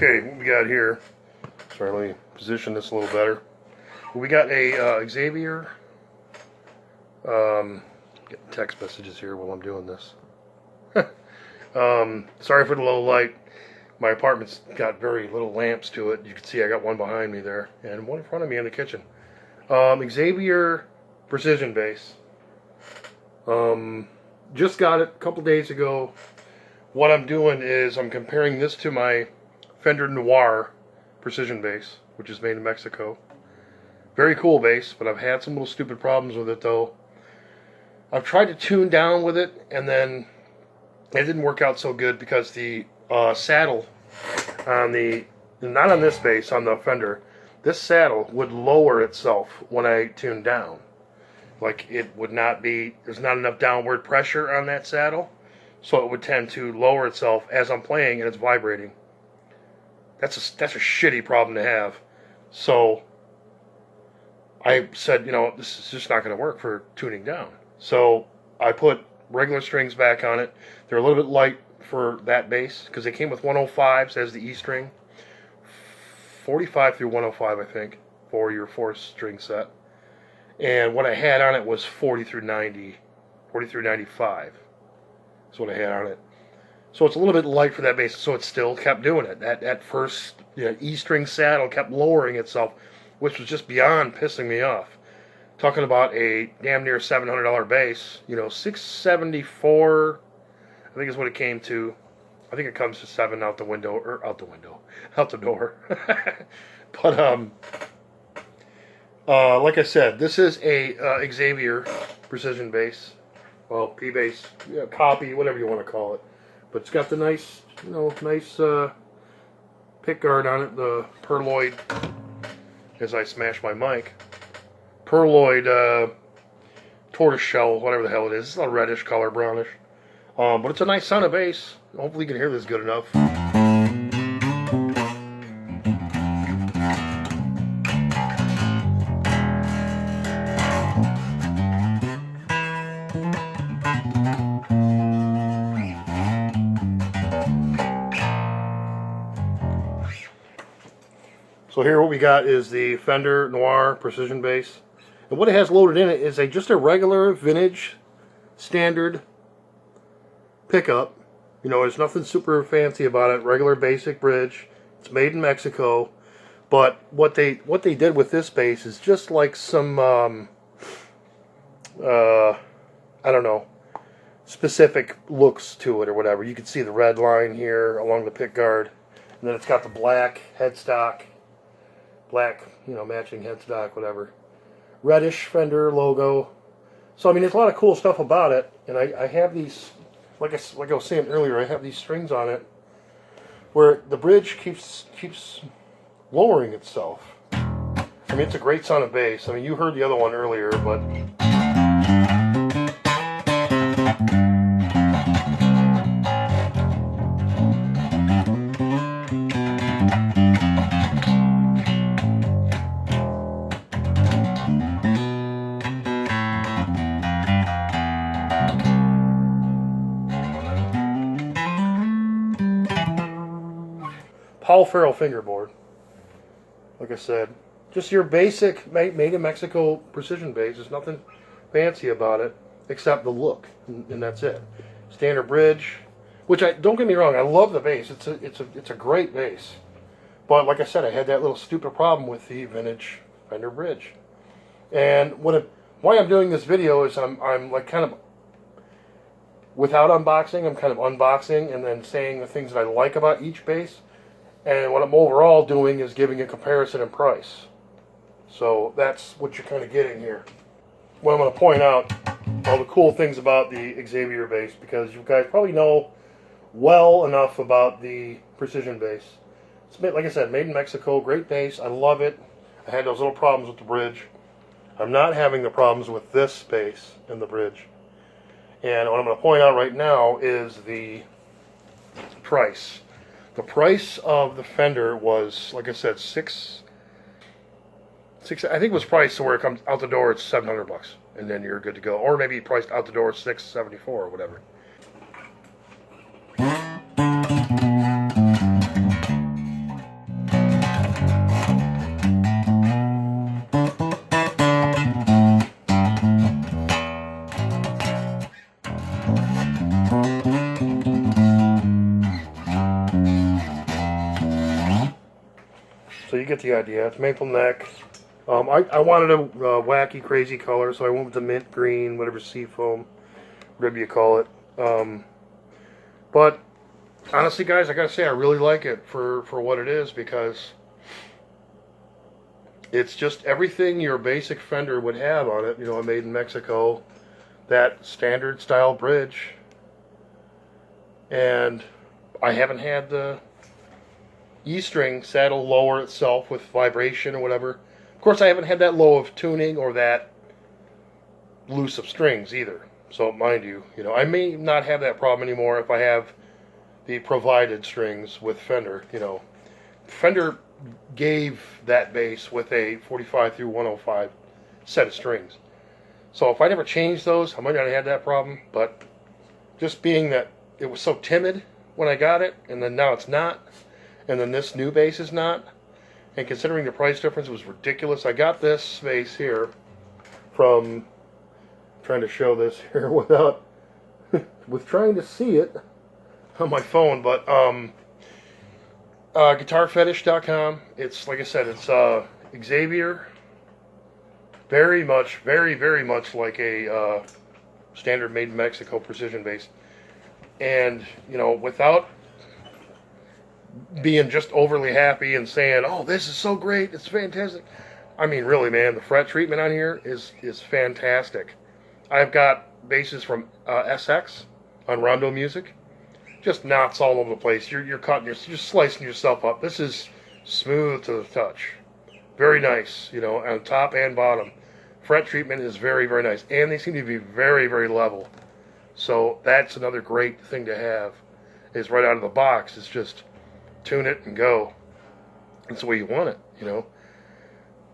Okay, what we got here, sorry, let me position this a little better. We got a Xaviere, getting text messages here while I'm doing this. Sorry for the low light. My apartment's got very little lamps to it. You can see I got one behind me there and one in front of me in the kitchen. Xaviere precision bass. Just got it a couple days ago. What I'm doing is I'm comparing this to my Fender Noir precision bass, which is made in Mexico. Very cool bass, but I've had some little stupid problems with it though. I've tried to tune down with it, and then it didn't work out so good because the saddle on the, not on this bass, on the Fender, this saddle would lower itself when I tuned down. Like it would not be, there's not enough downward pressure on that saddle, so it would tend to lower itself as I'm playing and it's vibrating. That's a shitty problem to have. So I said, you know, this is just not going to work for tuning down. So I put regular strings back on it. They're a little bit light for that bass because they came with 105s as the E string. 45 through 105, I think, for your 4-string set. And what I had on it was 40 through 90, 40 through 95. That's what I had on it. So it's a little bit light for that bass, so it still kept doing it. That first E string saddle kept lowering itself, which was just beyond pissing me off. Talking about a damn near $700 bass, you know, $674, I think is what it came to. I think it comes to $7 out the window, or out the door. But like I said, this is a Xaviere precision bass. Well, P bass, yeah, copy, whatever you want to call it. But it's got the nice, you know, nice pick guard on it, the perloid, as I smash my mic. Perloid tortoise shell, whatever the hell it is. It's a reddish color, brownish. But it's a nice sound of bass. Hopefully you can hear this good enough. So here what we got is the Fender Noir precision bass. And what it has loaded in it is just a regular vintage standard pickup. You know, there's nothing super fancy about it. Regular basic bridge. It's made in Mexico. But what they did with this bass is just like some I don't know, specific looks to it or whatever. You can see the red line here along the pick guard. And then it's got the black headstock. Black, you know, matching headstock, whatever. Reddish Fender logo. So I mean, there's a lot of cool stuff about it, and I have these, like I was saying earlier, I have these strings on it where the bridge keeps lowering itself. I mean, it's a great sound of bass. I mean, you heard the other one earlier, but Paul Farrell fingerboard. Like I said, just your basic made in Mexico precision bass. There's nothing fancy about it except the look, and that's it. Standard bridge, which don't get me wrong, I love the bass. It's a great bass, but like I said, I had that little stupid problem with the vintage Fender bridge. And why I'm doing this video is I'm like kind of without unboxing. I'm kind of unboxing and then saying the things that I like about each bass. And what I'm overall doing is giving a comparison in price. So that's what you're kind of getting here. Well, I'm going to point out all the cool things about the Xaviere bass, because you guys probably know well enough about the precision bass. It's made, like I said, made in Mexico. Great bass. I love it. I had those little problems with the bridge. I'm not having the problems with this bass and the bridge. And what I'm going to point out right now is the price. The price of the Fender was, like I said, six. I think it was priced to where it comes out the door, it's $700, and then you're good to go. Or maybe priced out the door $674 or whatever. you get the idea. It's maple neck. I wanted a wacky, crazy color, so I went with the mint green, whatever, seafoam, whatever you call it. But honestly, guys, I gotta say I really like it for what it is, because it's just everything your basic Fender would have on it. You know, made in Mexico, that standard style bridge, and I haven't had the E-string saddle lower itself with vibration or whatever. Of course, I haven't had that low of tuning or that loose of strings either. So mind you, I may not have that problem anymore if I have the provided strings with Fender. Fender gave that bass with a 45 through 105 set of strings. So if I never changed those, I might not have had that problem. But just being that it was so timid when I got it, and then now it's not, and then this new bass is not, and considering the price difference, it was ridiculous. I got this bass here from, trying to show this here without, with trying to see it on my phone, but guitarfetish.com. It's, like I said, it's Xaviere, very much like a standard made in Mexico precision bass, and without being just overly happy and saying, "Oh, this is so great, it's fantastic." I mean, really, man, the fret treatment on here is fantastic. I've got basses from SX on Rondo Music, just knots all over the place. You're cutting, you're just slicing yourself up. This is smooth to the touch, very nice. On top and bottom, fret treatment is very nice, and they seem to be very level. So that's another great thing to have. Is right out of the box. It's just tune it and go. That's the way you want it,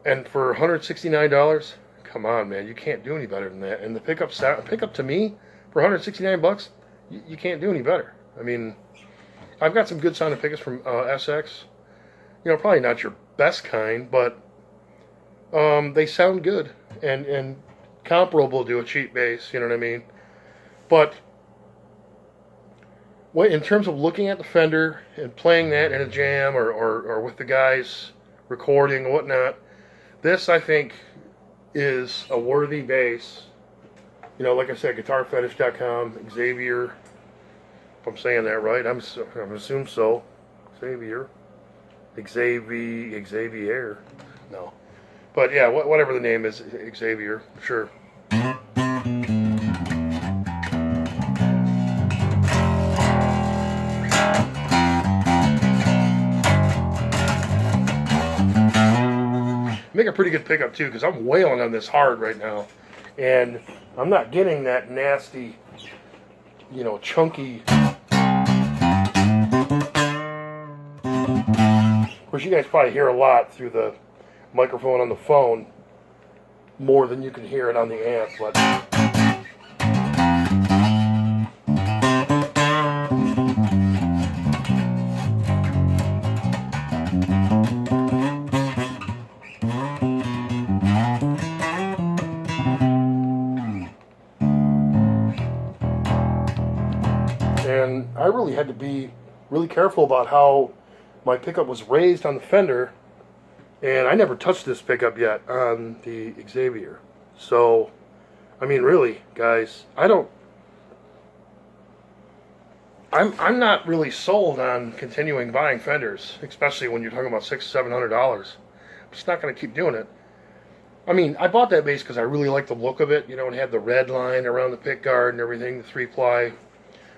And for $169, come on, man, you can't do any better than that. And the pickup to me for $169, you can't do any better. I mean, I've got some good sounding pickups from SX. Probably not your best kind, but they sound good and comparable to a cheap bass. You know what I mean? But in terms of looking at the Fender and playing that in a jam or with the guys recording and whatnot, this, I think, is a worthy bass. Like I said, guitarfetish.com, Xaviere, if I'm saying that right, I'm assuming so. Xaviere. No. But yeah, whatever the name is, Xaviere, sure. Make a pretty good pickup too, because I'm wailing on this hard right now, and I'm not getting that nasty, chunky. Of course, you guys probably hear a lot through the microphone on the phone, more than you can hear it on the amp, but. And I really had to be really careful about how my pickup was raised on the Fender, and I never touched this pickup yet on the Xaviere. So, I mean, really, guys, I'm not really sold on continuing buying Fenders, especially when you're talking about $600-700. I'm just not going to keep doing it. I mean, I bought that bass because I really liked the look of it. It had the red line around the pick guard and everything, the 3-ply.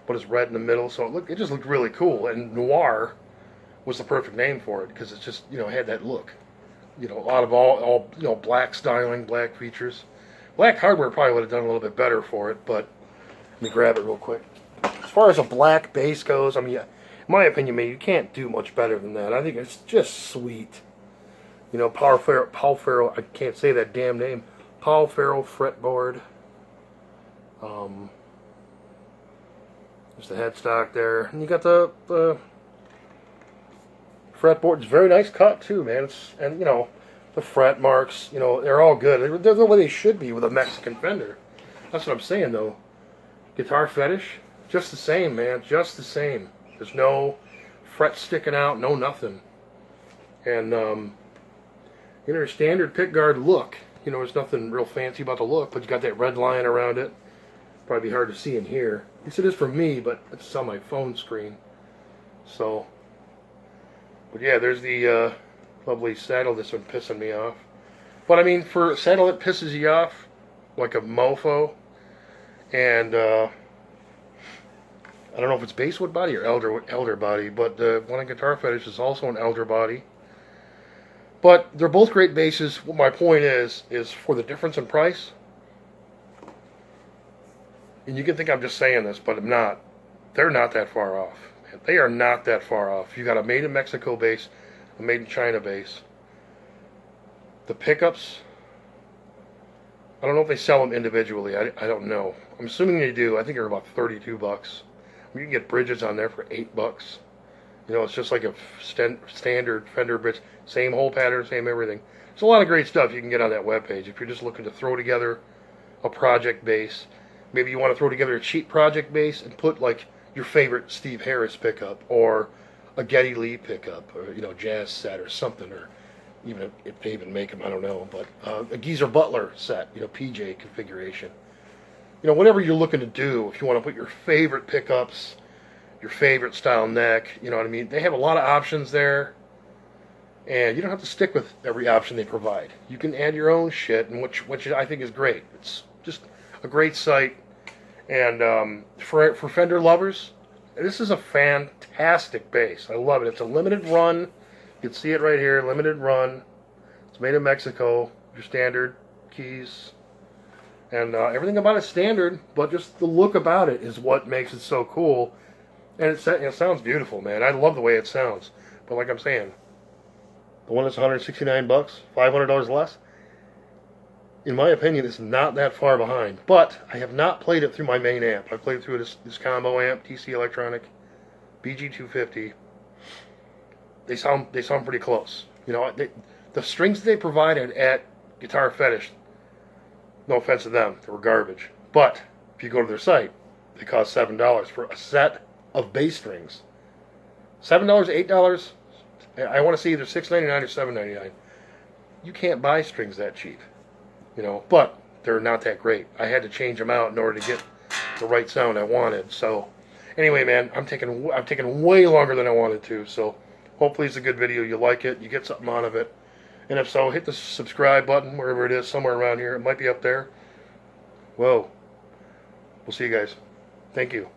But it's red in the middle, so it just looked really cool. And Noir was the perfect name for it, because it just had that look. A lot of all black styling, black features. Black hardware probably would have done a little bit better for it, but let me grab it real quick. As far as a black bass goes, I mean, in my opinion, man, you can't do much better than that. I think it's just sweet. Paul Farrell, I can't say that damn name. Paul Farrell fretboard. There's the headstock there, and you got the fretboard. It's a very nice cut too, man. And the fret marks, they're all good. They're the way they should be with a Mexican Fender. That's what I'm saying, though. Guitar Fetish, just the same, man. Just the same. There's no fret sticking out, no nothing. And you know, standard pickguard look. You know, there's nothing real fancy about the look, but you got that red line around it. Probably be hard to see in here. At least it is for me, but it's on my phone screen. So, but yeah, there's the lovely saddle that's been pissing me off. But I mean, for a saddle that pisses you off, like a mofo, and I don't know if it's basswood body or elder body, but the one on Guitar Fetish is also an elder body. But they're both great basses. What my point is for the difference in price, and you can think I'm just saying this, but I'm not. They're not that far off. They are not that far off. You got a made in Mexico bass, a made in China bass. The pickups, I don't know if they sell them individually. I don't know. I'm assuming they do. I think they're about $32. You can get bridges on there for $8. You know, it's just like a standard Fender bridge. Same hole pattern, same everything. There's a lot of great stuff you can get on that webpage. If you're just looking to throw together a project bass, maybe you want to throw together a cheap project bass and put like your favorite Steve Harris pickup or a Geddy Lee pickup or, you know, jazz set or something, or even if they even make them, I don't know, but a Geezer Butler set, you know, PJ configuration. You know, whatever you're looking to do, if you want to put your favorite pickups, your favorite style neck, you know what I mean? They have a lot of options there, and you don't have to stick with every option they provide. You can add your own shit, and which I think is great. It's just a great site, and for Fender lovers, this is a fantastic bass. I love it. It's a limited run. You can see it right here, limited run. It's made in Mexico, your standard keys. And everything about it's standard, but just the look about it is what makes it so cool. And it sounds beautiful, man. I love the way it sounds. But like I'm saying, the one that's $169, $500 less, in my opinion, is not that far behind. But I have not played it through my main amp. I played it through this combo amp, TC Electronic, BG250. They sound pretty close. You know, the strings they provided at Guitar Fetish, no offense to them, they were garbage. But if you go to their site, they cost $7 for a set of bass strings. $7, $8. I want to see either $6.99 or $7.99. You can't buy strings that cheap, you know. But they're not that great. I had to change them out in order to get the right sound I wanted. So anyway, man, I'm taking way longer than I wanted to. So hopefully it's a good video. You like it. You get something out of it. And if so, hit the subscribe button wherever it is, somewhere around here. It might be up there. Whoa. We'll see you guys. Thank you.